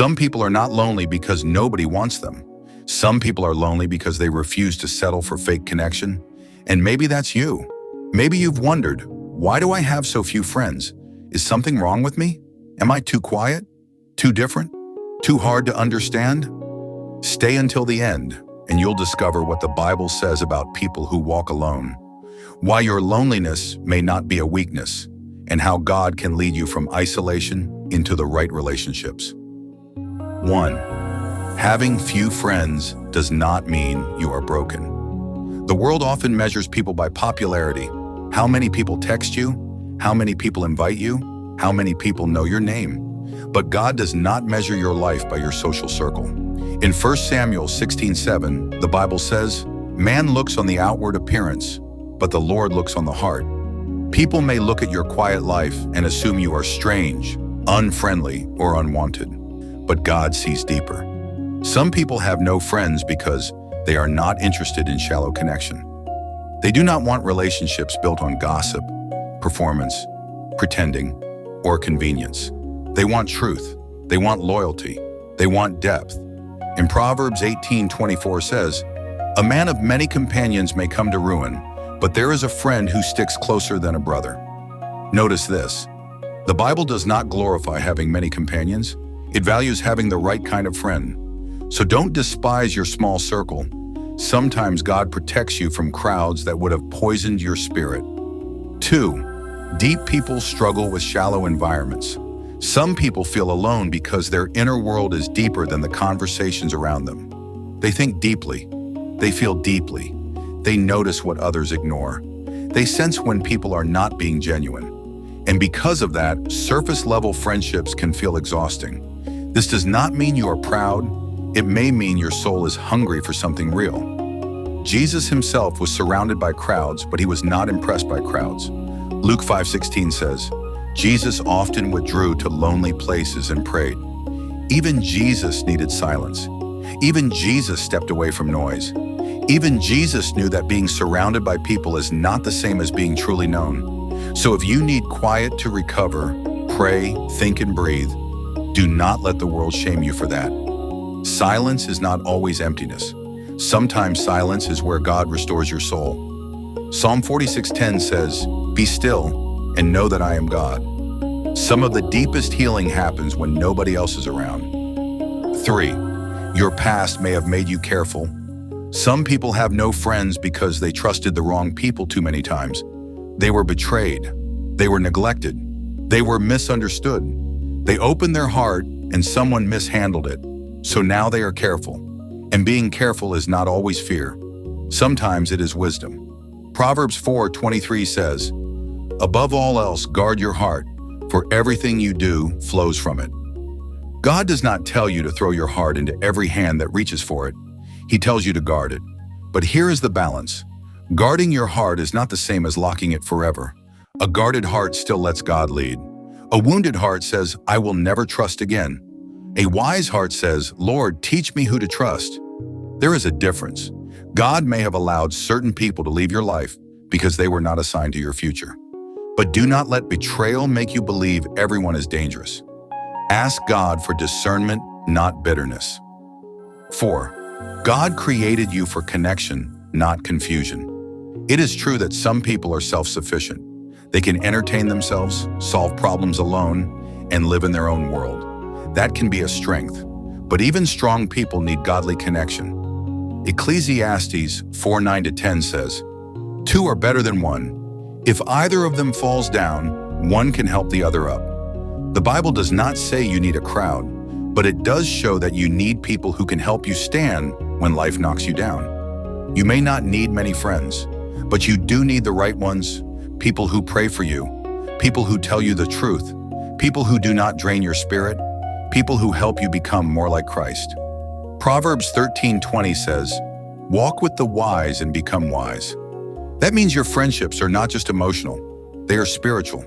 Some people are not lonely because nobody wants them. Some people are lonely because they refuse to settle for fake connection. And maybe that's you. Maybe you've wondered, why do I have so few friends? Is something wrong with me? Am I too quiet? Too different? Too hard to understand? Stay until the end, and you'll discover what the Bible says about people who walk alone, why your loneliness may not be a weakness, and how God can lead you from isolation into the right relationships. 1. Having few friends does not mean you are broken. The world often measures people by popularity. How many people text you? How many people invite you? How many people know your name? But God does not measure your life by your social circle. In 1 Samuel 16:7, the Bible says, "Man looks on the outward appearance, but the Lord looks on the heart." People may look at your quiet life and assume you are strange, unfriendly, or unwanted. But God sees deeper. Some people have no friends because they are not interested in shallow connection. They do not want relationships built on gossip, performance, pretending, or convenience. They want truth. They want loyalty. They want depth. In Proverbs 18:24 says, "A man of many companions may come to ruin, but there is a friend who sticks closer than a brother." Notice this. The Bible does not glorify having many companions. It values having the right kind of friend. So don't despise your small circle. Sometimes God protects you from crowds that would have poisoned your spirit. 2. Deep people struggle with shallow environments. Some people feel alone because their inner world is deeper than the conversations around them. They think deeply. They feel deeply. They notice what others ignore. They sense when people are not being genuine. And because of that, surface-level friendships can feel exhausting. This does not mean you are proud. It may mean your soul is hungry for something real. Jesus himself was surrounded by crowds, but he was not impressed by crowds. Luke 5:16 says, Jesus often withdrew to lonely places and prayed. Even Jesus needed silence. Even Jesus stepped away from noise. Even Jesus knew that being surrounded by people is not the same as being truly known. So if you need quiet to recover, pray, think, and breathe, do not let the world shame you for that. Silence is not always emptiness. Sometimes silence is where God restores your soul. Psalm 46:10 says, "Be still and know that I am God." Some of the deepest healing happens when nobody else is around. 3. Your past may have made you careful. Some people have no friends because they trusted the wrong people too many times. They were betrayed. They were neglected. They were misunderstood. They opened their heart and someone mishandled it. So now they are careful. And being careful is not always fear. Sometimes it is wisdom. Proverbs 4:23 says, "Above all else, guard your heart, for everything you do flows from it." God does not tell you to throw your heart into every hand that reaches for it. He tells you to guard it. But here is the balance. Guarding your heart is not the same as locking it forever. A guarded heart still lets God lead. A wounded heart says, "I will never trust again." A wise heart says, "Lord, teach me who to trust." There is a difference. God may have allowed certain people to leave your life because they were not assigned to your future. But do not let betrayal make you believe everyone is dangerous. Ask God for discernment, not bitterness. 4. God created you for connection, not confusion. It is true that some people are self-sufficient. They can entertain themselves, solve problems alone, and live in their own world. That can be a strength, but even strong people need godly connection. Ecclesiastes 4:9-10 says, "Two are better than one. If either of them falls down, one can help the other up." The Bible does not say you need a crowd, but it does show that you need people who can help you stand when life knocks you down. You may not need many friends, but you do need the right ones, people who pray for you, people who tell you the truth, people who do not drain your spirit, people who help you become more like Christ. Proverbs 13:20 says, "Walk with the wise and become wise." That means your friendships are not just emotional, they are spiritual.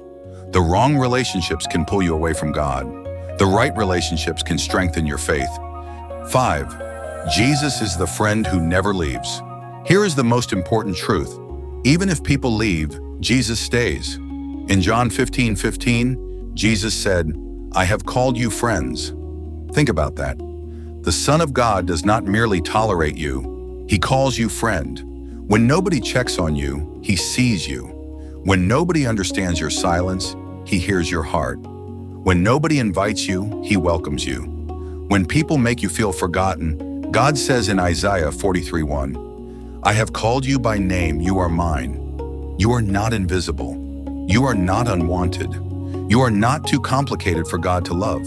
The wrong relationships can pull you away from God. The right relationships can strengthen your faith. 5. Jesus is the friend who never leaves. Here is the most important truth. Even if people leave, Jesus stays. In John 15:15, Jesus said, "I have called you friends." Think about that. The Son of God does not merely tolerate you, he calls you friend. When nobody checks on you, he sees you. When nobody understands your silence, he hears your heart. When nobody invites you, he welcomes you. When people make you feel forgotten, God says in Isaiah 43:1, I have called you by name, you are mine. You are not invisible. You are not unwanted. You are not too complicated for God to love.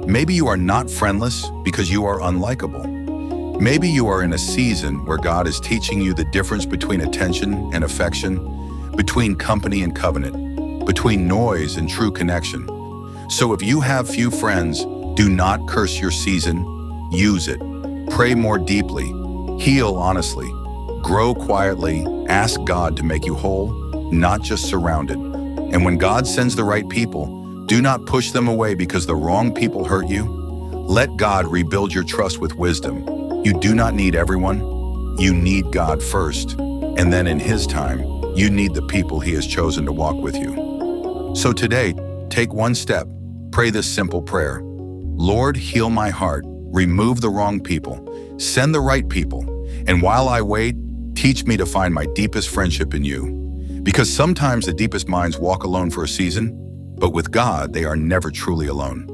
Maybe you are not friendless because you are unlikable. Maybe you are in a season where God is teaching you the difference between attention and affection, between company and covenant, between noise and true connection. So if you have few friends, do not curse your season. Use it. Pray more deeply. Heal honestly. Grow quietly. Ask God to make you whole, not just surrounded. And when God sends the right people, do not push them away because the wrong people hurt you. Let God rebuild your trust with wisdom. You do not need everyone. You need God first. And then in His time, you need the people He has chosen to walk with you. So today, take one step. Pray this simple prayer. Lord, heal my heart. Remove the wrong people. Send the right people. And while I wait, teach me to find my deepest friendship in you. Because sometimes the deepest minds walk alone for a season, but with God, they are never truly alone.